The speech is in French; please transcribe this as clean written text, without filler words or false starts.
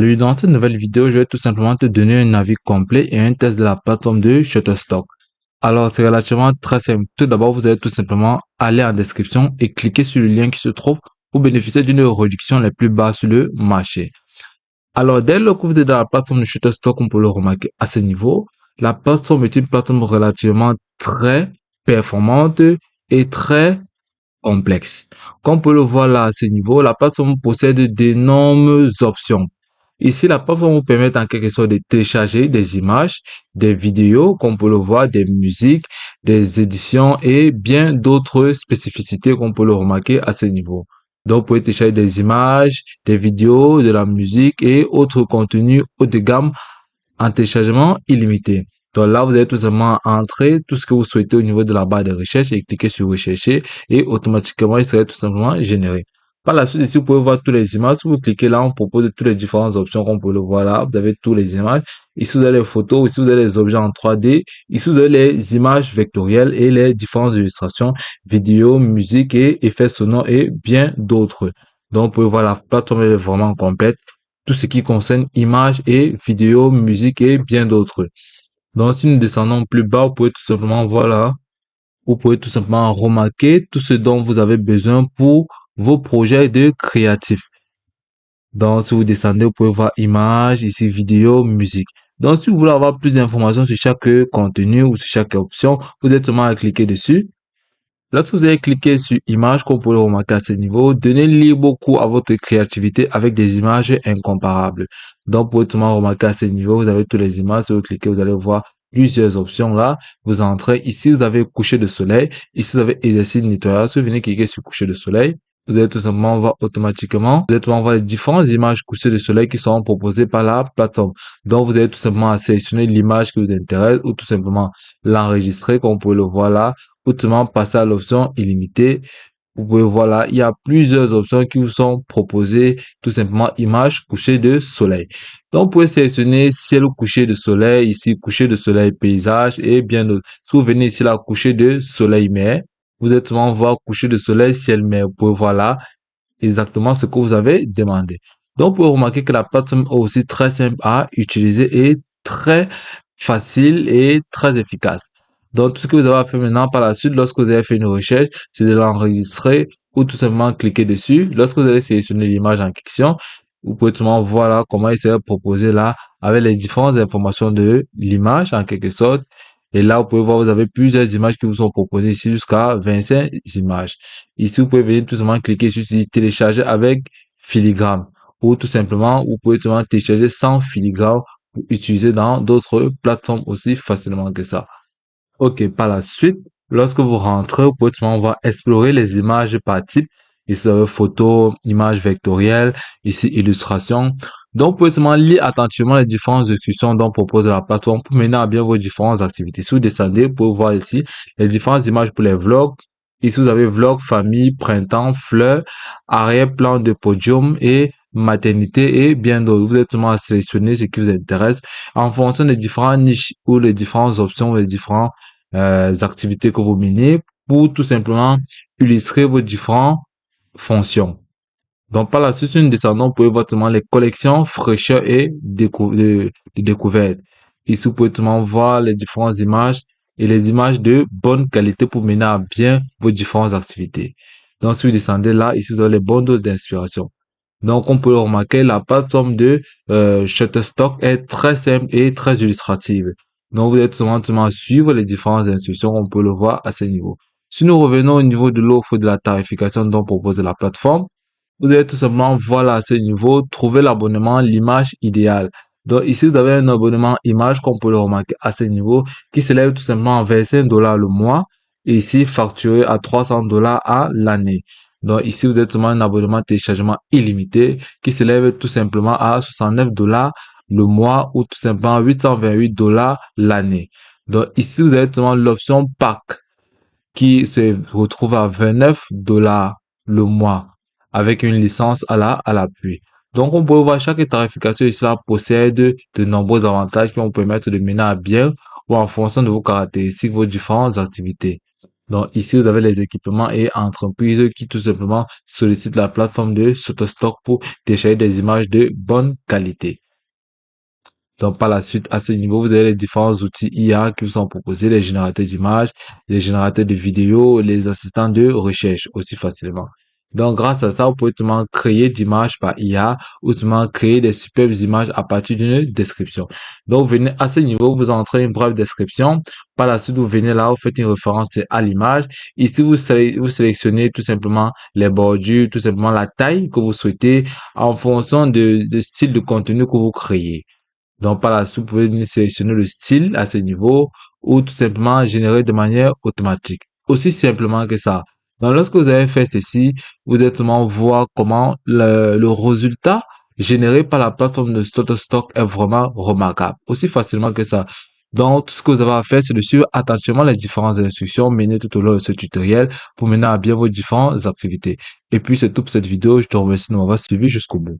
Salut, dans cette nouvelle vidéo, je vais tout simplement te donner un avis complet et un test de la plateforme de Shutterstock. Alors, c'est relativement très simple. Tout d'abord, vous allez tout simplement aller en description et cliquer sur le lien qui se trouve pour bénéficier d'une réduction la plus basse sur le marché. Alors, dès lors que vous êtes dans la plateforme de Shutterstock, on peut le remarquer à ce niveau. La plateforme est une plateforme relativement très performante et très complexe. Comme on peut le voir là à ce niveau, la plateforme possède d'énormes options. Ici, la plateforme vous permet en quelque sorte de télécharger des images, des vidéos, comme on peut le voir, des musiques, des éditions et bien d'autres spécificités qu'on peut le remarquer à ce niveau. Donc, vous pouvez télécharger des images, des vidéos, de la musique et autres contenus haut de gamme en téléchargement illimité. Donc là, vous allez tout simplement entrer tout ce que vous souhaitez au niveau de la barre de recherche et cliquer sur rechercher et automatiquement, il sera tout simplement généré. Par la suite, ici, vous pouvez voir toutes les images. Si vous cliquez là, on propose toutes les différentes options qu'on peut le voir là. Vous avez toutes les images. Ici, vous avez les photos. Ici, vous avez les objets en 3D. Ici, vous avez les images vectorielles et les différentes illustrations, vidéos, musique et effets sonores et bien d'autres. Donc, vous pouvez voir la plateforme est vraiment complète tout ce qui concerne images et vidéos, musique et bien d'autres. Donc, si nous descendons plus bas, vous pouvez tout simplement, voilà, vous pouvez tout simplement remarquer tout ce dont vous avez besoin pour vos projets de créatifs. Donc, si vous descendez, vous pouvez voir images, ici vidéo, musique. Donc, si vous voulez avoir plus d'informations sur chaque contenu ou sur chaque option, vous êtes seulement à cliquer dessus. Lorsque vous allez cliquer sur image, comme vous pouvez le remarquer à ce niveau, donnez libre cours à votre créativité avec des images incomparables. Donc, vous pouvez tout le monde remarquer à ce niveau, vous avez toutes les images. Si vous cliquez, vous allez voir plusieurs options là. Vous entrez. Ici, vous avez coucher de soleil. Ici, vous avez exercice de nettoyage. Si vous venez cliquer sur coucher de soleil, vous allez tout simplement voir automatiquement, vous allez tout simplement voir les différentes images couchées de soleil qui seront proposées par la plateforme. Donc, vous allez tout simplement sélectionner l'image qui vous intéresse ou tout simplement l'enregistrer, comme vous pouvez le voir là ou tout simplement passer à l'option illimitée. Vous pouvez voir là, il y a plusieurs options qui vous sont proposées, tout simplement image coucher de soleil. Donc, vous pouvez sélectionner ciel ou coucher de soleil, ici coucher de soleil paysage et bien d'autres. Si vous venez ici là, coucher de soleil mer, vous êtes souvent voir coucher de soleil ciel mer. Vous pouvez voir là exactement ce que vous avez demandé. Donc, vous pouvez remarquer que la plateforme est aussi très simple à utiliser et très facile et très efficace. Donc, tout ce que vous avez à faire maintenant par la suite, lorsque vous avez fait une recherche, c'est de l'enregistrer ou tout simplement cliquer dessus. Lorsque vous allez sélectionner l'image en question, vous pouvez tout simplement voir là comment il sera proposé là avec les différentes informations de l'image en quelque sorte. Et là, vous pouvez voir, vous avez plusieurs images qui vous sont proposées ici jusqu'à 25 images. Ici, vous pouvez venir tout simplement cliquer sur télécharger avec filigrane ou tout simplement, vous pouvez tout simplement télécharger sans filigrane pour utiliser dans d'autres plateformes aussi facilement que ça. Ok, par la suite, lorsque vous rentrez, vous pouvez tout simplement voir explorer les images par type. Ici, vous avez photo, image vectorielle, ici illustration. Donc, vous pouvez seulement lire attentivement les différentes descriptions dont propose la plateforme pour mener à bien vos différentes activités. Si vous descendez, vous pouvez voir ici les différentes images pour les vlogs. Ici, vous avez vlog, famille, printemps, fleurs, arrière-plan de podium et maternité et bien d'autres. Vous êtes seulement à sélectionner ce qui vous intéresse en fonction des différentes niches ou les différentes options, les différents activités que vous menez pour tout simplement illustrer vos différentes fonctions. Donc, par la suite, une descendant, vous pouvez voir tout les collections, fraîcheur et de découverte. Ici, vous pouvez tout voir les différentes images et les images de bonne qualité pour mener à bien vos différentes activités. Donc, si vous descendez là, ici, vous avez les bons d'inspiration. Donc, on peut le remarquer, la plateforme de Shutterstock est très simple et très illustrative. Donc, vous êtes seulement à suivre les différentes instructions, on peut le voir à ce niveau. Si nous revenons au niveau de l'offre de la tarification dont propose la plateforme, vous allez tout simplement voir là, à ce niveau, trouver l'abonnement, l'image idéale. Donc, ici, vous avez un abonnement image, qu'on peut le remarquer à ce niveau, qui s'élève tout simplement à 25 $ le mois, et ici, facturé à 300 $ à l'année. Donc ici, vous êtes seulement un abonnement téléchargement illimité qui s'élève tout simplement à 69 $ le mois ou tout simplement 828 $ l'année. Donc ici, vous avez seulement l'option pack qui se retrouve à 29 $ le mois avec une licence à l'appui. Donc on peut voir chaque tarification ici là possède de nombreux avantages qui vont permettre de mener à bien ou en fonction de vos caractéristiques, vos différentes activités. Donc ici, vous avez les équipements et entreprises qui tout simplement sollicitent la plateforme de Shutterstock pour télécharger des images de bonne qualité. Donc, par la suite, à ce niveau, vous avez les différents outils IA qui vous sont proposés, les générateurs d'images, les générateurs de vidéos, les assistants de recherche aussi facilement. Donc, grâce à ça, vous pouvez tout simplement créer d'images par IA ou tout simplement créer des superbes images à partir d'une description. Donc, vous venez à ce niveau, vous entrez une brève description. Par la suite, vous venez là, vous faites une référence à l'image. Ici, vous sélectionnez tout simplement les bordures, tout simplement la taille que vous souhaitez en fonction de style de contenu que vous créez. Donc, par la suite, vous pouvez venir sélectionner le style à ce niveau ou tout simplement générer de manière automatique. Aussi simplement que ça. Donc, lorsque vous avez fait ceci, vous allez seulement voir comment le résultat généré par la plateforme de Shutterstock est vraiment remarquable. Aussi facilement que ça. Donc, tout ce que vous avez à faire, c'est de suivre attentivement les différentes instructions menées tout au long de ce tutoriel pour mener à bien vos différentes activités. Et puis, c'est tout pour cette vidéo. Je te remercie de m'avoir suivi jusqu'au bout.